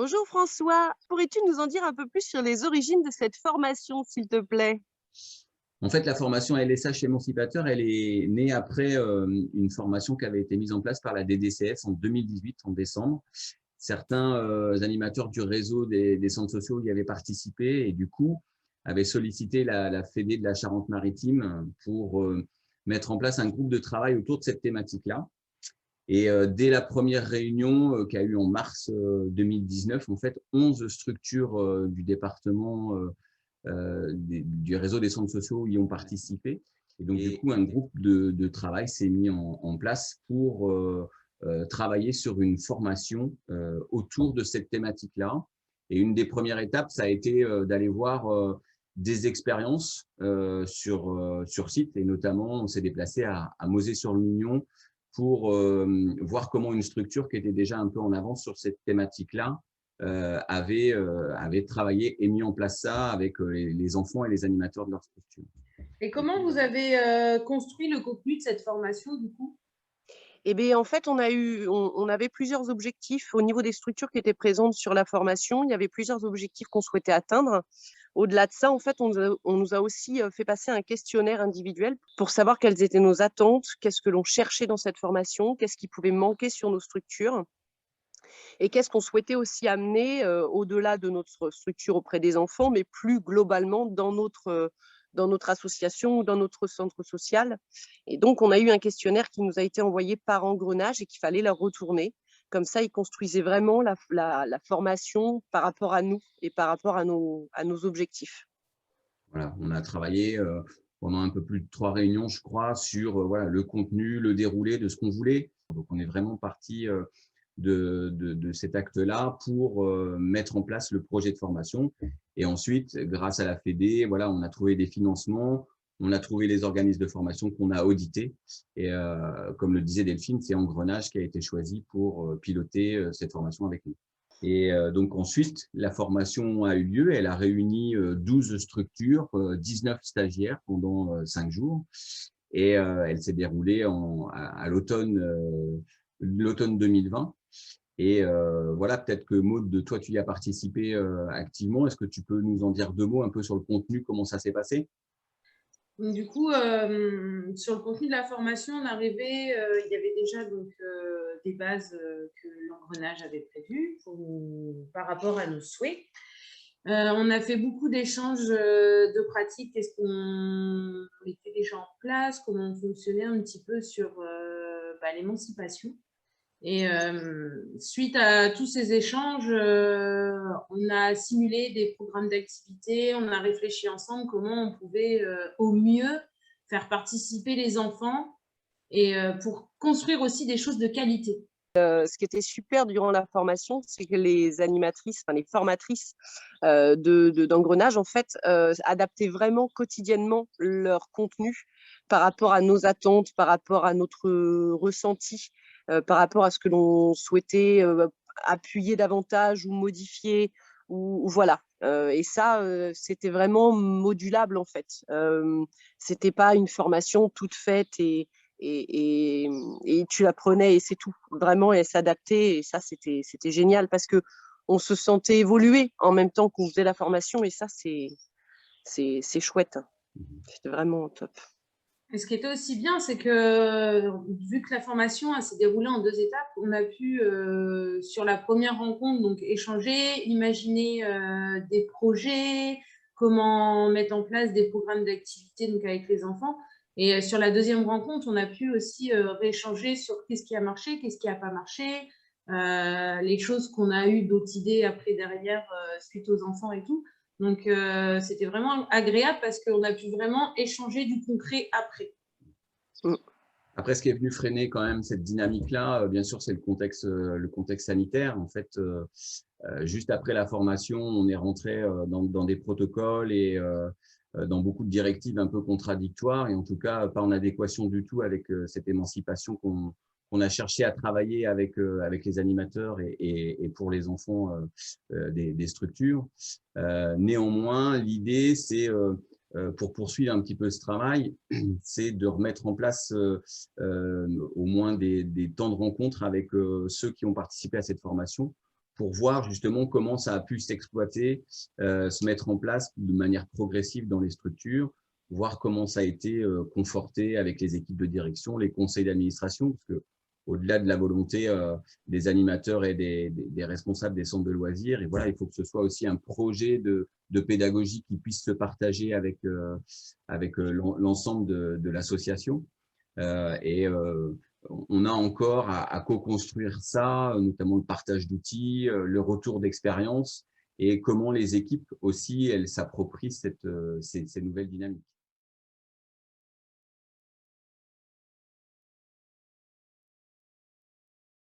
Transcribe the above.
Bonjour François, pourrais-tu nous en dire un peu plus sur les origines de cette formation, s'il te plaît? En fait, la formation LSH émancipateur, elle est née après une formation qui avait été mise en place par la DDCF en 2018, en décembre. Certains animateurs du réseau des centres sociaux y avaient participé et du coup avaient sollicité la Fédé de la Charente-Maritime pour mettre en place un groupe de travail autour de cette thématique-là. Et dès la première réunion qui a eu en mars 2019, en fait, 11 structures du département du réseau des centres sociaux y ont participé. Et donc, du coup, un groupe de travail s'est mis en place pour travailler sur une formation autour de cette thématique-là. Et une des premières étapes, ça a été d'aller voir des expériences sur site. Et notamment, on s'est déplacé à Mosée-sur-le-Mignon pour voir comment une structure qui était déjà un peu en avance sur cette thématique-là avait travaillé et mis en place ça avec les enfants et les animateurs de leur structure. Et comment vous avez construit le contenu de cette formation, du coup? Eh bien, en fait, on avait plusieurs objectifs au niveau des structures qui étaient présentes sur la formation. Il y avait plusieurs objectifs qu'on souhaitait atteindre. Au-delà de ça, en fait, on nous a aussi fait passer un questionnaire individuel pour savoir quelles étaient nos attentes, qu'est-ce que l'on cherchait dans cette formation, qu'est-ce qui pouvait manquer sur nos structures et qu'est-ce qu'on souhaitait aussi amener au-delà de notre structure auprès des enfants, mais plus globalement dans notre association ou dans notre centre social. Et donc, on a eu un questionnaire qui nous a été envoyé par Engrenage et qu'il fallait leur retourner. Comme ça, ils construisaient vraiment la formation par rapport à nous et par rapport à nos objectifs. Voilà, on a travaillé pendant un peu plus de 3 réunions, je crois, sur voilà, le contenu, le déroulé de ce qu'on voulait. Donc, on est vraiment parti de cet acte-là pour mettre en place le projet de formation. Et ensuite, grâce à la Fédé, voilà, on a trouvé des financements, on a trouvé les organismes de formation qu'on a audités. Et comme le disait Delphine, c'est Engrenage qui a été choisi pour piloter cette formation avec nous. Et donc ensuite, la formation a eu lieu. Elle a réuni 12 structures, 19 stagiaires pendant 5 jours. Et elle s'est déroulée à l'automne 2020. Et voilà, peut-être que Maud, toi, tu y as participé activement. Est-ce que tu peux nous en dire 2 mots un peu sur le contenu, comment ça s'est passé? Du coup, sur le contenu de la formation, on arrivait, il y avait déjà donc, des bases que l'Engrenage avait prévues par rapport à nos souhaits. On a fait beaucoup d'échanges de pratiques, qu'est-ce qu'on mettait déjà en place, comment on fonctionnait un petit peu sur l'émancipation. Et suite à tous ces échanges, on a simulé des programmes d'activité, on a réfléchi ensemble comment on pouvait au mieux faire participer les enfants et pour construire aussi des choses de qualité. Ce qui était super durant la formation, c'est que les animatrices, enfin les formatrices d'Engrenage, en fait, adaptaient vraiment quotidiennement leur contenu par rapport à nos attentes, par rapport à notre ressenti, par rapport à ce que l'on souhaitait appuyer davantage ou modifier, ou voilà. Et ça, c'était vraiment modulable, en fait. C'était pas une formation toute faite et tu l'apprenais et c'est tout. Vraiment, elle s'adaptait et ça, c'était génial parce que on se sentait évoluer en même temps qu'on faisait la formation et ça, c'est chouette. C'était vraiment top. Et ce qui était aussi bien, c'est que vu que la formation s'est déroulée en 2 étapes, on a pu, sur la première rencontre, donc échanger, imaginer des projets, comment mettre en place des programmes d'activité donc avec les enfants. Et sur la deuxième rencontre, on a pu aussi rééchanger sur qu'est-ce qui a marché, qu'est-ce qui n'a pas marché, les choses qu'on a eu d'autres idées après derrière suite aux enfants et tout. Donc, c'était vraiment agréable parce qu'on a pu vraiment échanger du concret après. Après, ce qui est venu freiner quand même cette dynamique-là, bien sûr, c'est le contexte sanitaire. En fait, juste après la formation, on est rentré dans des protocoles et dans beaucoup de directives un peu contradictoires et en tout cas pas en adéquation du tout avec cette émancipation qu'on a cherché à travailler avec les animateurs et pour les enfants des structures. Néanmoins, l'idée, c'est pour poursuivre un petit peu ce travail, c'est de remettre en place au moins des temps de rencontre avec ceux qui ont participé à cette formation pour voir justement comment ça a pu s'exploiter, se mettre en place de manière progressive dans les structures, voir comment ça a été conforté avec les équipes de direction, les conseils d'administration, parce que au-delà de la volonté des animateurs et des responsables des centres de loisirs, et voilà, il faut que ce soit aussi un projet de pédagogie qui puisse se partager avec l'ensemble de l'association. On a encore à co-construire ça, notamment le partage d'outils, le retour d'expérience et comment les équipes aussi, elles s'approprient ces nouvelles dynamiques.